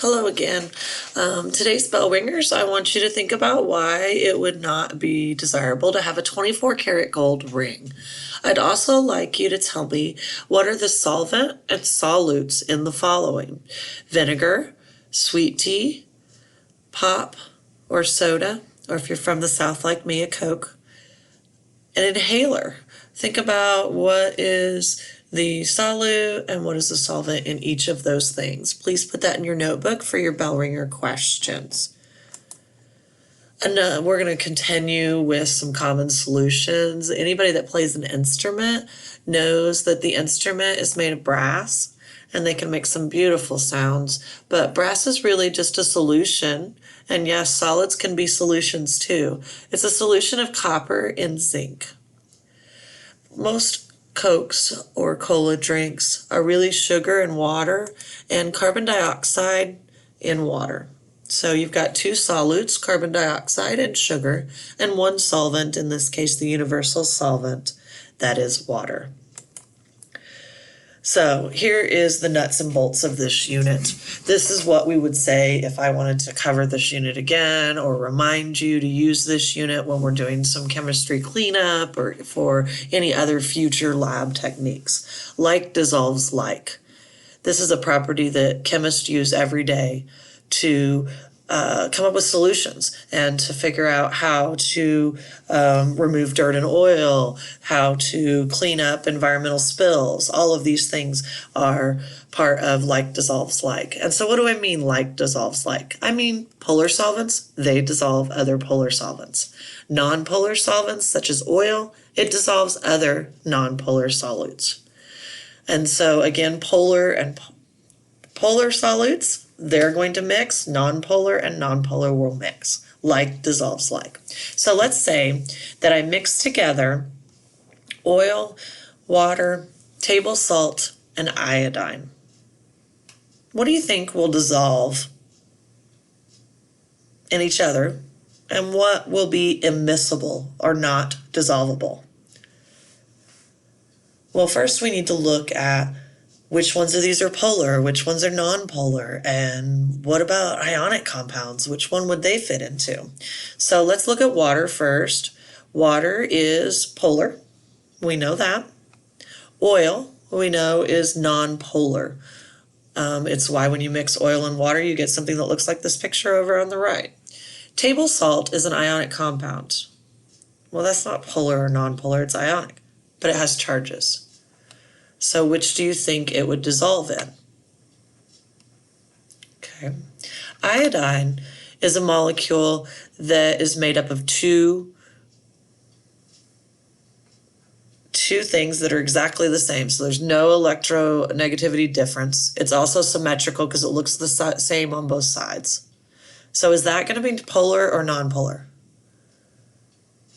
Hello again. Today's bell ringers, I want you to think about why it would not be desirable to have a 24 karat gold ring. I'd also like you to tell me what are the solvent and solutes in the following: vinegar, sweet tea, pop or soda, or if you're from the South like me, a Coke, an inhaler. Think about what is the solute and what is the solvent in each of those things. Please put that in your notebook for your bell ringer questions. And we're going to continue with some common solutions. Anybody that plays an instrument knows that the instrument is made of brass and they can make some beautiful sounds, but brass is really just a solution. And yes, solids can be solutions too. It's a solution of copper and zinc. Most Cokes or cola drinks are really sugar and water and carbon dioxide in water. So you've got two solutes, carbon dioxide and sugar, and one solvent, in this case the universal solvent, that is water. So here is the nuts and bolts of this unit. This is what we would say if I wanted to cover this unit again or remind you to use this unit when we're doing some chemistry cleanup or for any other future lab techniques. Like dissolves like. This is a property that chemists use every day to come up with solutions and to figure out how to remove dirt and oil, how to clean up environmental spills. All of these things are part of like dissolves like. And so what do I mean like dissolves like? I mean polar solvents, they dissolve other polar solvents. Non-polar solvents such as oil, it dissolves other non-polar solutes. And so again, polar and polar solutes, they're going to mix. Non-polar and non-polar will mix. Like dissolves like. So let's say that I mix together oil, water, table salt, and iodine. What do you think will dissolve in each other, and what will be immiscible or not dissolvable? Well, first we need to look at which ones of these are polar, which ones are non-polar, and what about ionic compounds? Which one would they fit into? So let's look at water first. Water is polar. We know that. Oil, we know, is non-polar. It's why when you mix oil and water, you get something that looks like this picture over on the right. Table salt is an ionic compound. Well, that's not polar or non-polar, it's ionic, but it has charges. So which do you think it would dissolve in? Okay. Iodine is a molecule that is made up of two things that are exactly the same. So there's no electronegativity difference. It's also symmetrical because it looks the same on both sides. So is that going to be polar or non-polar?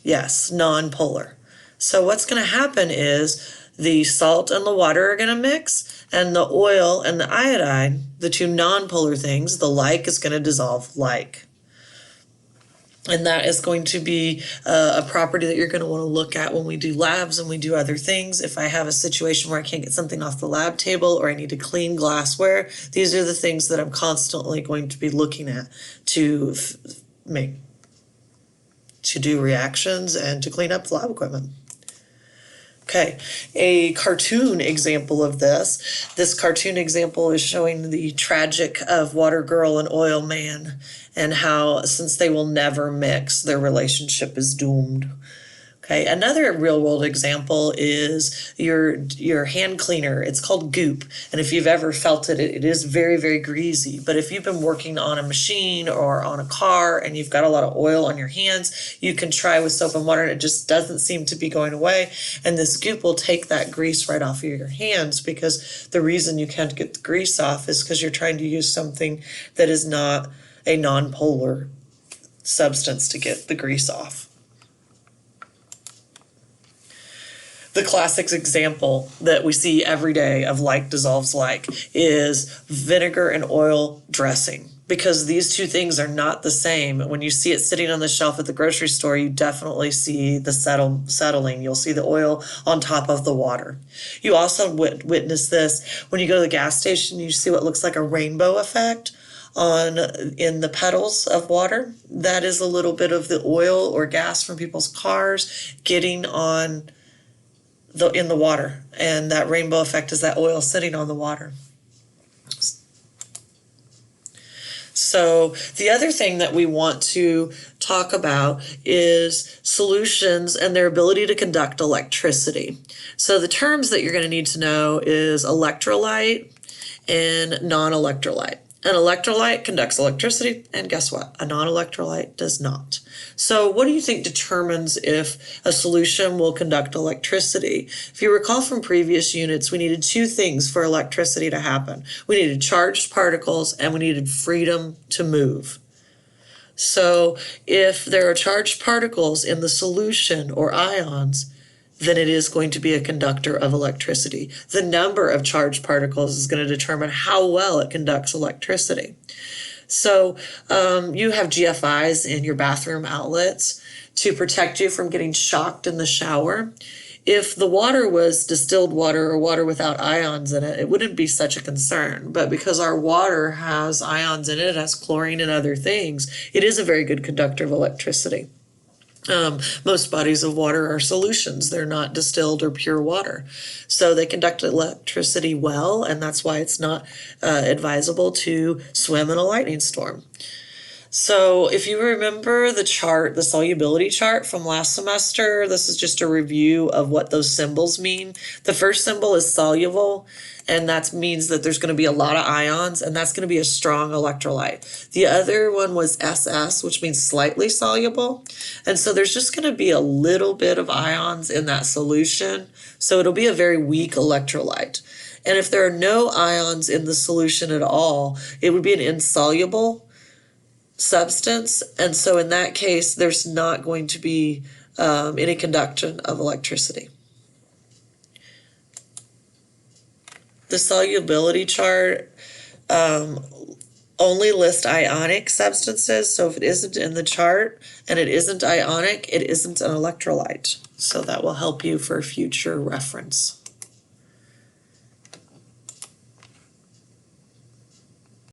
Yes, non-polar. So what's going to happen is the salt and the water are going to mix, and the oil and the iodine, the two non-polar things, the like is going to dissolve like. And that is going to be a property that you're going to want to look at when we do labs and we do other things. If I have a situation where I can't get something off the lab table or I need to clean glassware, these are the things that I'm constantly going to be looking at to do reactions and to clean up the lab equipment. Okay, a cartoon example of this. This cartoon example is showing the tragic of Water Girl and Oil Man and how, since they will never mix, their relationship is doomed. Okay, another real-world example is your hand cleaner. It's called Goop, and if you've ever felt it, it is very, very greasy. But if you've been working on a machine or on a car and you've got a lot of oil on your hands, you can try with soap and water, and it just doesn't seem to be going away. And this Goop will take that grease right off of your hands, because the reason you can't get the grease off is because you're trying to use something that is not a non-polar substance to get the grease off. The classic example that we see every day of like dissolves like is vinegar and oil dressing, because these two things are not the same. When you see it sitting on the shelf at the grocery store, you definitely see the settling. You'll see the oil on top of the water. You also witness this when you go to the gas station. You see what looks like a rainbow effect in the petals of water. That is a little bit of the oil or gas from people's cars getting on in the water, and that rainbow effect is that oil sitting on the water. So the other thing that we want to talk about is solutions and their ability to conduct electricity. So the terms that you're going to need to know is electrolyte and non-electrolyte. An electrolyte conducts electricity, and guess what? A non-electrolyte does not. So what do you think determines if a solution will conduct electricity? If you recall from previous units, we needed two things for electricity to happen. We needed charged particles and we needed freedom to move. So if there are charged particles in the solution or ions, then it is going to be a conductor of electricity. The number of charged particles is going to determine how well it conducts electricity. So you have GFIs in your bathroom outlets to protect you from getting shocked in the shower. If the water was distilled water or water without ions in it, it wouldn't be such a concern. But because our water has ions in it, it has chlorine and other things, it is a very good conductor of electricity. Most bodies of water are solutions. They're not distilled or pure water. So they conduct electricity well, and that's why it's not advisable to swim in a lightning storm. So if you remember the chart, the solubility chart from last semester, this is just a review of what those symbols mean. The first symbol is soluble, and that means that there's going to be a lot of ions, and that's going to be a strong electrolyte. The other one was SS, which means slightly soluble. And so there's just going to be a little bit of ions in that solution. So it'll be a very weak electrolyte. And if there are no ions in the solution at all, it would be an insoluble substance, and so in that case there's not going to be any conduction of electricity. The solubility chart only lists ionic substances, so if it isn't in the chart and it isn't ionic, it isn't an electrolyte. So that will help you for future reference.